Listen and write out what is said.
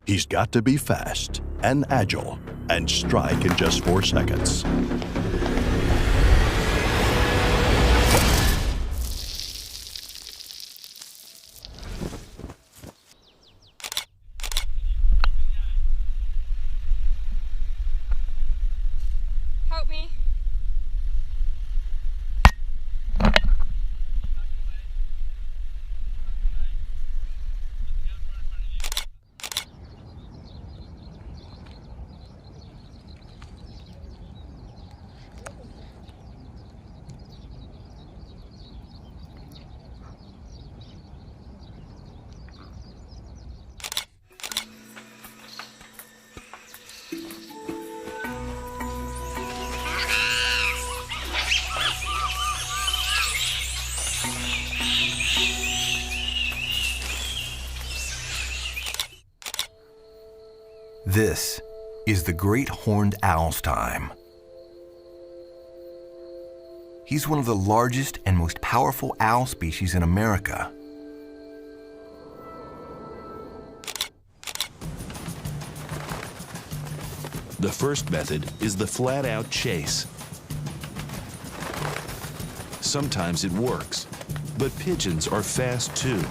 He's got to be fast and agile and strike in just 4 seconds. Help me. This is the great horned owl's time. He's one of the largest and most powerful owl species in America. The first method is the flat-out chase. Sometimes it works, but pigeons are fast too.